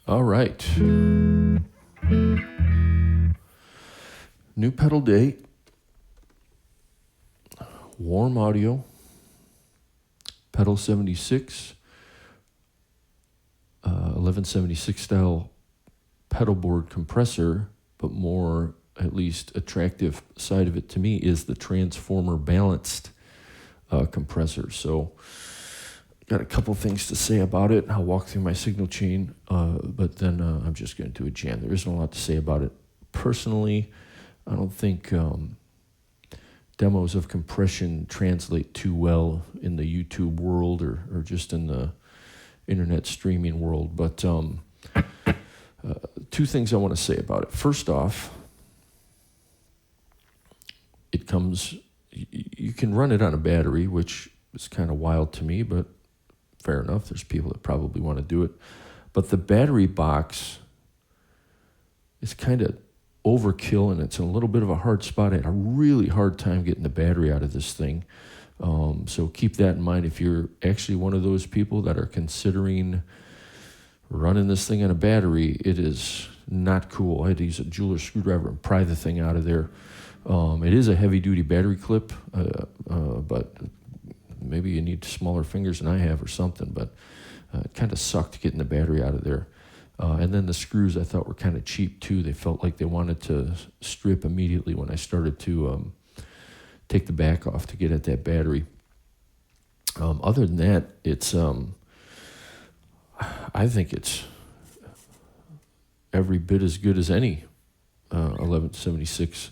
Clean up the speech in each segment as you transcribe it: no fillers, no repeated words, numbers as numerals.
All right. New pedal day. Warm audio. Pedal76. 1176 style pedal board compressor, but more, at least, attractive side of it to me is the transformer balanced compressor. So got a couple things to say about it. I'll walk through my signal chain, but then I'm just going to do a jam. There isn't a lot to say about it. Personally, I don't think demos of compression translate too well in the YouTube world or just in the internet streaming world. But two things I want to say about it. First off, it comes, you can run it on a battery, which is kind of wild to me, but fair enough. There's people that probably want to do it. But the battery box is kind of overkill, and it's in a little bit of a hard spot. I had a really hard time getting the battery out of this thing. So keep that in mind if you're actually one of those people that are considering running this thing on a battery. It is not cool. I had to use a jeweler's screwdriver and pry the thing out of there. It is a heavy-duty battery clip, but maybe you need smaller fingers than I have or something, but it kind of sucked getting the battery out of there. And then the screws I thought were kind of cheap too. They felt like they wanted to strip immediately when I started to take the back off to get at that battery. Other than that, it's I think it's every bit as good as any 1176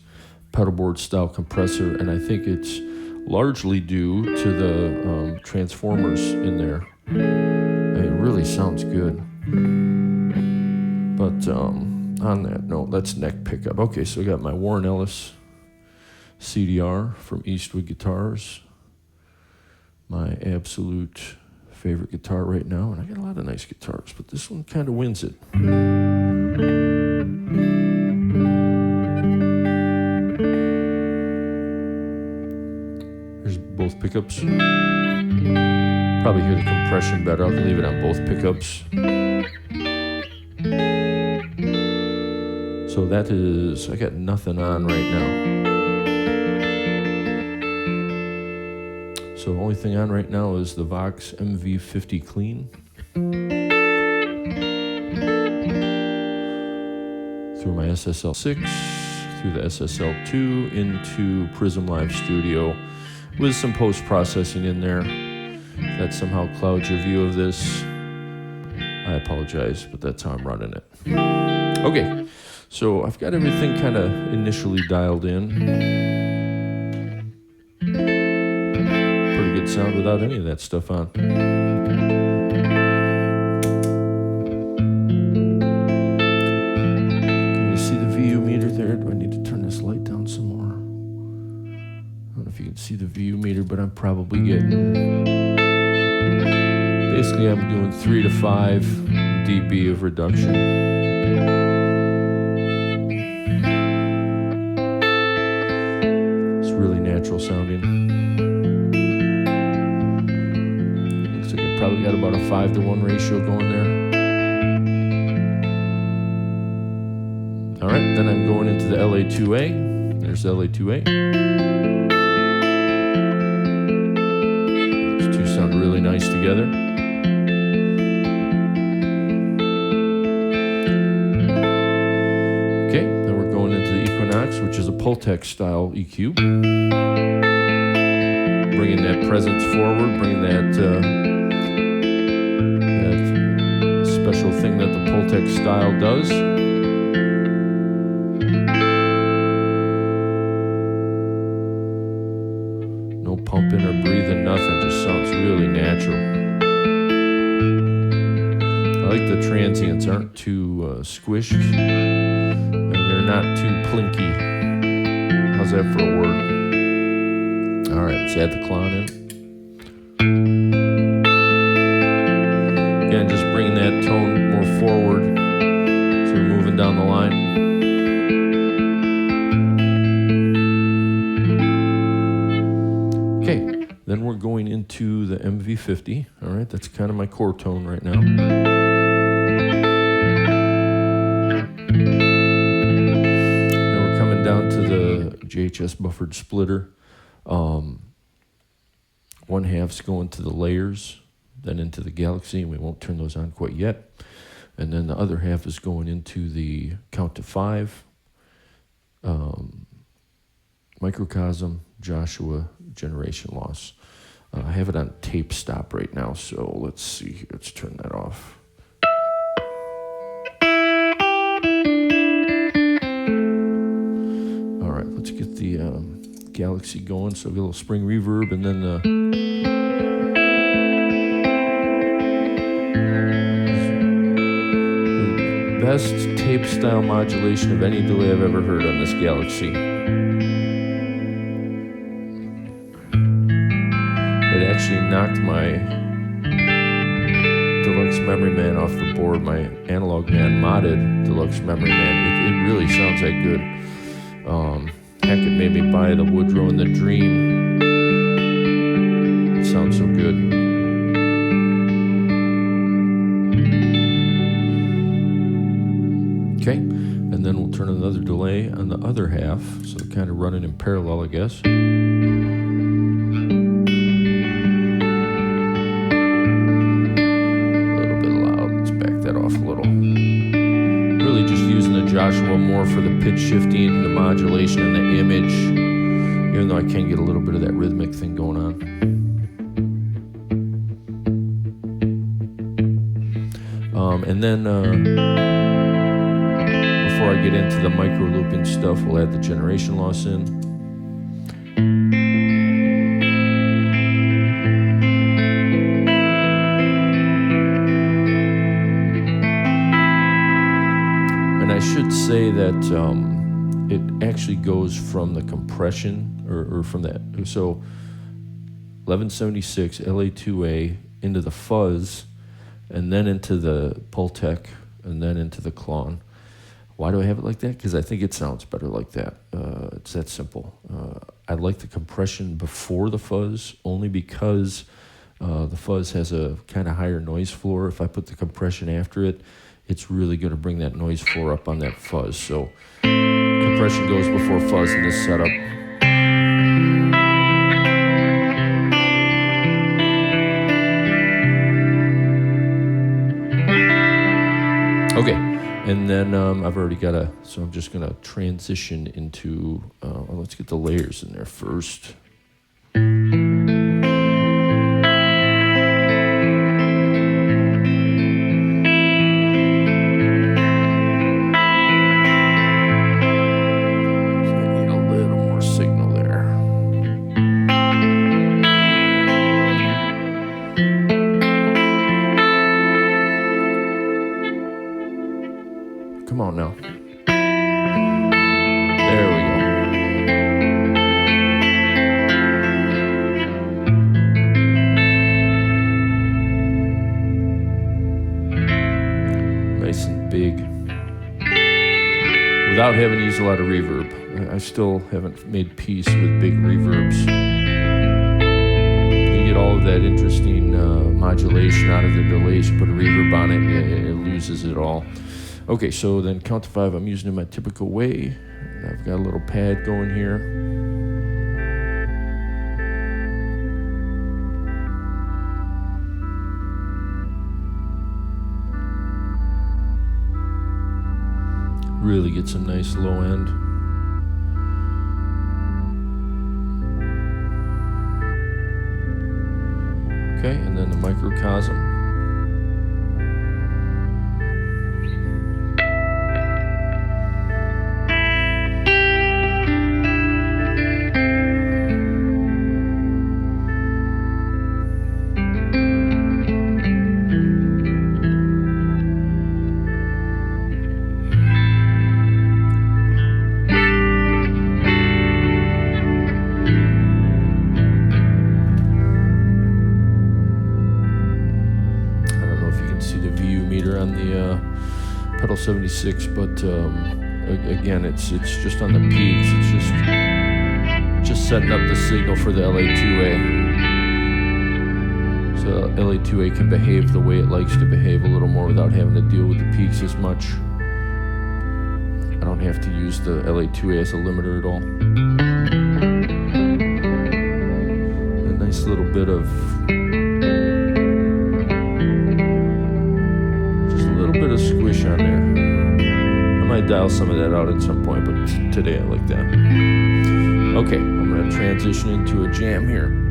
pedal board style compressor, and I think it's largely due to the transformers in there. It really sounds good. But on that note, that's neck pickup. Okay, so I got my Warren Ellis CDR from Eastwood Guitars, my absolute favorite guitar right now, and I got a lot of nice guitars, but this one kind of wins it. Here's both pickups. Probably hear the compression better. I'll leave it on both pickups. So that is, I got nothing on right now. So the only thing on right now is the Vox MV50 Clean. Through my SSL6, through the SSL2, into Prism Live Studio with some post-processing in there. If that somehow clouds your view of this, I apologize, but that's how I'm running it. Okay, so I've got everything kind of initially dialed in. Good sound without any of that stuff on. Can you see the VU meter there? Do I need to turn this light down some more? I don't know if you can see the VU meter, but I'm probably getting, basically I'm doing 3 to 5 dB of reduction. It's really natural sounding. Probably got about a 5-to-1 ratio going there. All right, then I'm going into the LA2A. There's the LA2A. These two sound really nice together. Okay, then we're going into the Equinox, which is a Pultec style EQ. Bringing that presence forward, bringing that special thing that the Pultec style does. No pumping or breathing, nothing, just sounds really natural. I like the transients aren't too squished, and they're not too plinky. How's that for a word? Alright, let's add the clon in. Again, just bringing that tone more forward as we're moving down the line. Okay, then we're going into the MV50. All right, that's kind of my core tone right now. HS buffered splitter. One half's going to the layers, then into the Galaxy, and we won't turn those on quite yet. And then the other half is going into the count to 5, Microcosm, Joshua, Generation Loss. I have it on tape stop right now, so let's see here. Let's turn that off. All right, let's get the Galaxy going. So we get a little spring reverb, and then the best tape style modulation of any delay I've ever heard on this Galaxy. It actually knocked my Deluxe Memory Man off the board, my Analog Man modded Deluxe Memory Man. It really sounds that good. Heck, it made me buy the Woodrow and the Dream. It sounds so good. Okay, and then we'll turn another delay on the other half, so they're kind of running in parallel, I guess. Joshua more for the pitch shifting, the modulation, and the image, even though I can get a little bit of that rhythmic thing going on. And then before I get into the micro looping stuff, we'll add the generation loss in. I should say that it actually goes from the compression, or from that, so 1176 LA2A into the fuzz, and then into the Pultec, and then into the Klon. Why do I have it like that? Because I think it sounds better like that. It's that simple. I like the compression before the fuzz, only because the fuzz has a kind of higher noise floor. If I put the compression after it, it's really going to bring that noise floor up on that fuzz. So compression goes before fuzz in this setup. Okay, and then I've already got so I'm just going to transition into, well, let's get the layers in there first. Come on now. There we go. Nice and big. Without having to use a lot of reverb. I still haven't made peace with big reverbs. You get all of that interesting modulation out of the delays. You put a reverb on it, it loses it all. Okay, so then count to 5, I'm using it in my typical way. And I've got a little pad going here. Really get some nice low end. Okay, and then the microcosm. On the Pedal76, but again, it's just on the peaks. It's just setting up the signal for the LA2A, so LA2A can behave the way it likes to behave a little more without having to deal with the peaks as much. I don't have to use the LA2A as a limiter at all. nice little bit of, just a little bit of squish on there. I might dial some of that out at some point, but today I like that. Okay, I'm going to transition into a jam here.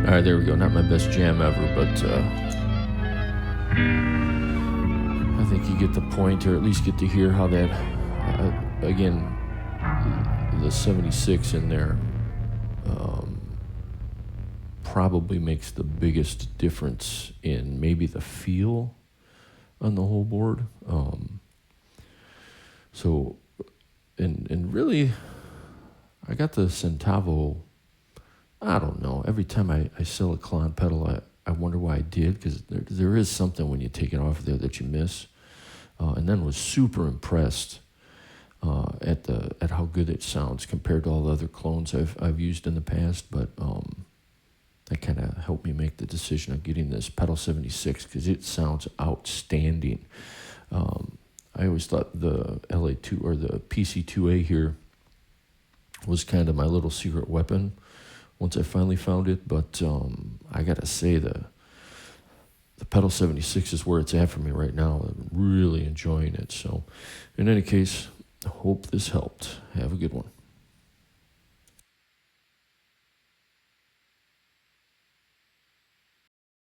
All right, there we go. Not my best jam ever, but I think you get the point, or at least get to hear how that, again, the 76 in there probably makes the biggest difference in maybe the feel on the whole board. So, and really, I got the Centavo. I don't know. Every time I sell a Klon pedal, I wonder why I did, because there is something when you take it off there that you miss. And then was super impressed at how good it sounds compared to all the other clones I've used in the past. But that kind of helped me make the decision of getting this Pedal76 because it sounds outstanding. I always thought the LA2 or the PC2A here was kind of my little secret weapon once I finally found it, but I gotta say the Pedal76 is where it's at for me right now. I'm really enjoying it. So in any case, I hope this helped. Have a good one.